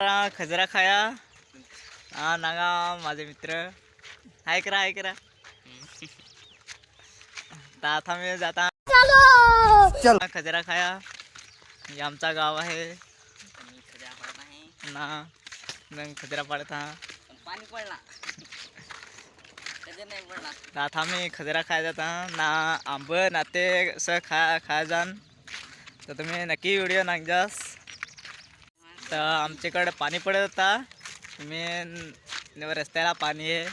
खजरा खाया हा नागा माझे मित्र हाय करा आता मी जाता चल खजरा खाया हे आमचा गाव आहे ना मग खजरा पडत हा पाणी पडला आता मी खजरा खाय जाता ना आंब ना ते असं खा जाण तर तुम्ही नक्की व्हिडिओ नागजास तर आमच्याकडे पाणी पडत होता तुम्ही रस्त्याला पाणी आहे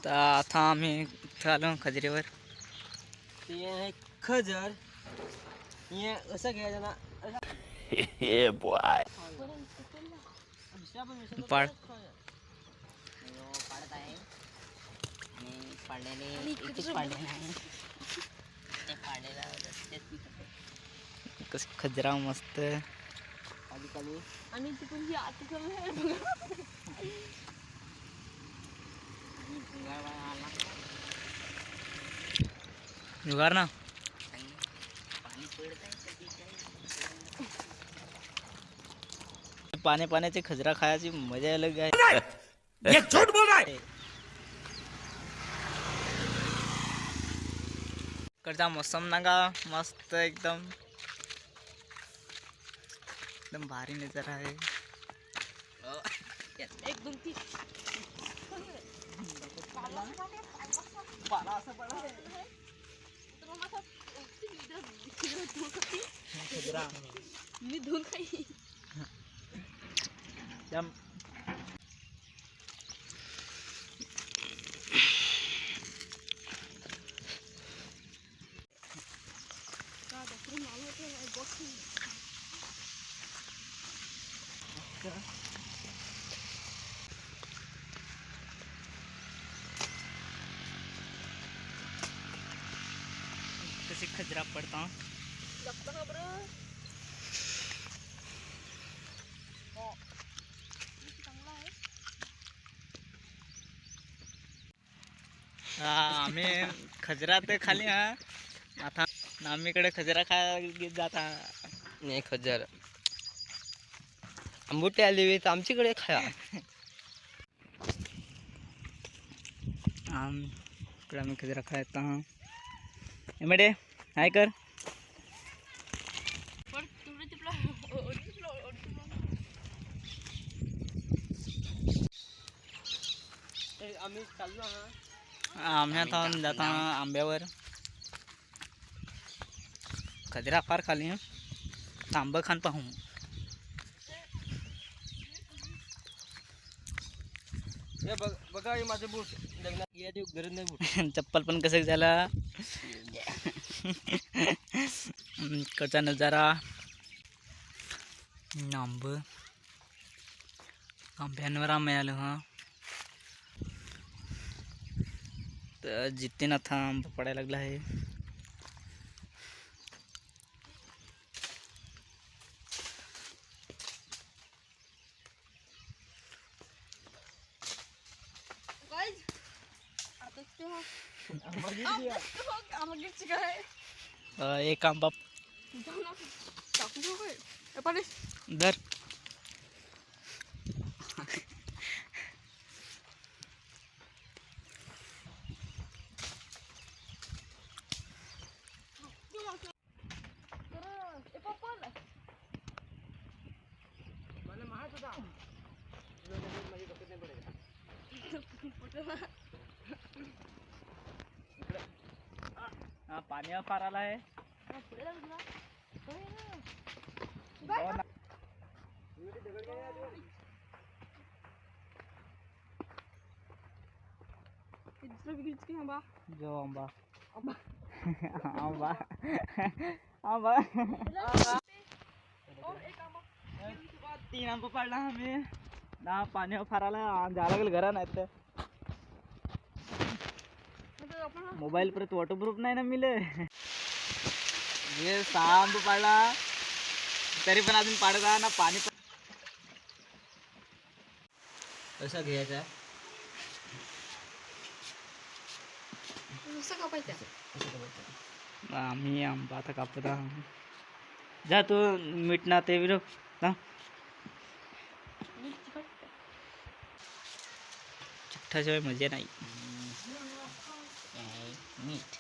तर आता आम्ही आलो खजरीवर खजर ये असं घ्यायचं ना Yeah, boy. पाड पाडत आहे आणि पाडलेले एकच पाडले नाही ते पाडलेला कस खजरा मस्त खाली आणि तिकडून जुगार ना पाण्याची खजरा खायची मजा अलग आहे ये झूठ बोल रहा है. कडचा मोसम नागा मस्त एकदम भारी नजारा आहे एक दोन तीन मी धुवून काही कशी खजरा पडता आम्ही खजरा तर खाली हा आता आम्हीकडे खजरा खायला जाता नाही खजर आंबुटे आले तर आमच्याकडे खाया आम्ही खजरा खायचा हा एमडे हाय कर आम्ही चाललो आम्ही आता जाता आंब्यावर खजरा फार खाली आंब खान पाहू बघा हे माझे बूट लग्नात गरज नाही बूट चप्पल पण कसं झाला कडचा नजारा आंब्यांवर मिळालं हा तर जिथे ना था आंबा पडायला लागला आहे एक आंबा धर पाणी फार आला आहे जो आंबा आंबा आंबा तीन आंबा पाडला आम्ही ना पाणी फार आला जायला लागेल घरा नाही तर मोबाईल परत वॉटरप्रूफ नाही ना मिले हे 6 आंबा पाडला तरी पण अजून पाडला ना पाणी कसा घ्यायचा आम्ही आंबा आता कापत जा तू मीठ ना ते विरो चिठ्ठाशिवाय मजा नाही. मीठ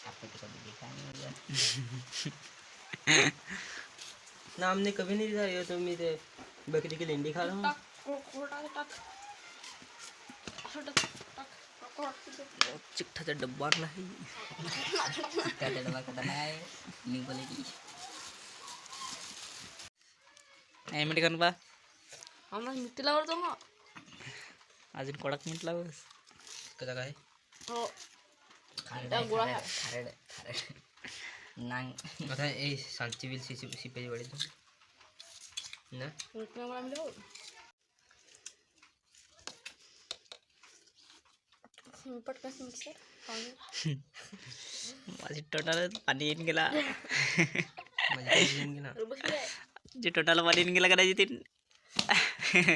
आपको तो कभी देखा नहीं होगा. ना हमने कभी नहीं देखा. ये तो मैं ते बकरी की लेंडी खा रहा हूँ. टाक टाक असं टाक टाक चिठ्ठाचा डब्बा आणला आहे. क्या डबा कदम है न्यू क्वालिटी. नाही मीठ करून बा आम्हाला मिठी लावतो मग. अजून कडक मीठ लावस. कसा काय? हो खारड त्या गोळा खारड खारड खारड नांग. आता ए सांची विल सिपेची वाडी तो ना. मिठी मला आम्ही लावू. पटकन मिक्सर पाणी. माझी टोटाला पाणी येऊन गेला. माझ्या येऊन गेला. बसले आहे. जे टोटाला पाणी येऊन गेला करायची ते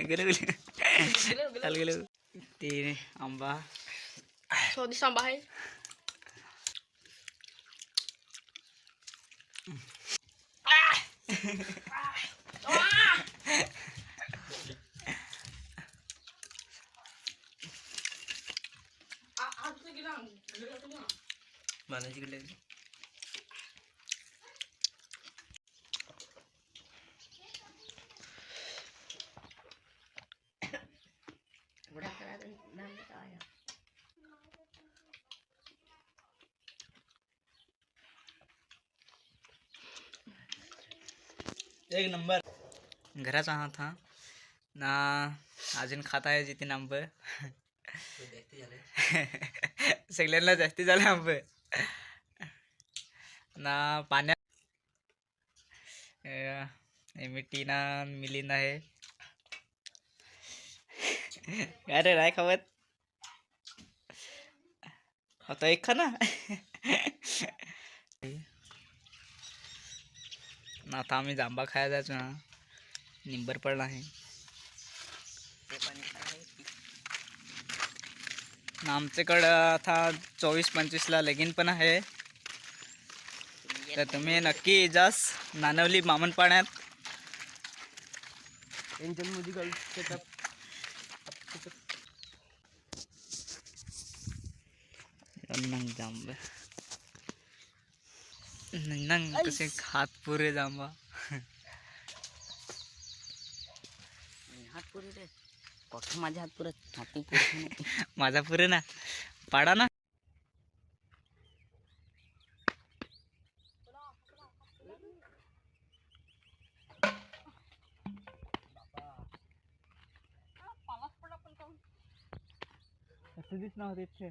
गेलं गेलो चाल गेलं ते आंबा. स्वादिष्ट आंबा आहे. मानाची कडे बड़ा करा दे नाम बताया. एक नंबर. घराचा हात हा ना अजून खात आहे जिथे आंब. सगळ्यांना जास्ती झालं आंब ना पाण्यात मिठी ना मिलिंद आहे. अरे नाही खावत आता एक खा ना. ना आता आम्ही जांबा खायला जायचो ना. निंबर पडला आहे ते पण आहे. ना आमच्याकडं आता 24-25ला लगीन पण आहे. तर तुम्ही नक्की जास नानवली मामनपाड्यात. Angel musical setup. नंग जांब नंग कसे खात पुरे जांबा. हात पुरे रे. कोठं माझे हात पुरत हाती पुरत. माझा पुरे ना पाडा ना. दिस ना होते इथे.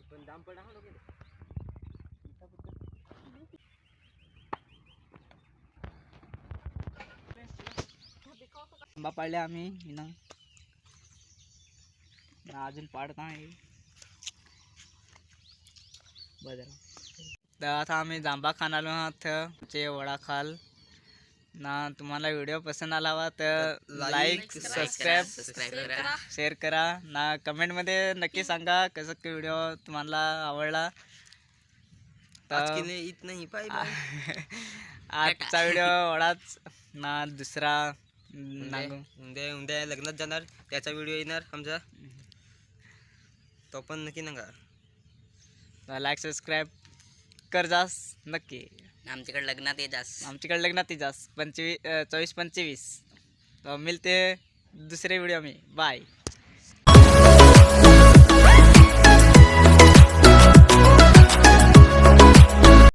पण दाम पडा हा लोक. आंबा पाडले आम्ही ना अजून पाडत आहे. बरं तर आता आम्ही जांबा खाण आलो आहोत. चे वडा खाल ना. तुम्हाला व्हिडिओ पसंत आला हवा तर लाईक सबस्क्राईब करा. शेअर करा ना. कमेंटमध्ये नक्की सांगा कसं व्हिडिओ तुम्हाला आवडला. आज के तर लिए इतना ही. Bye bye. आजचा व्हिडिओ एवढाच ना. दुसरा नागू उद्या उद्या लग्नात जाणार त्याचा व्हिडिओ येणार आमचा. तो पण नक्की नका. लाईक सबस्क्राईब कर जास नक्की. आमच्याकडे लग्नात ये जास. आमच्याकडे लग्नात जास 24-25. तो मिलते दुसरे व्हिडिओ में. बाय.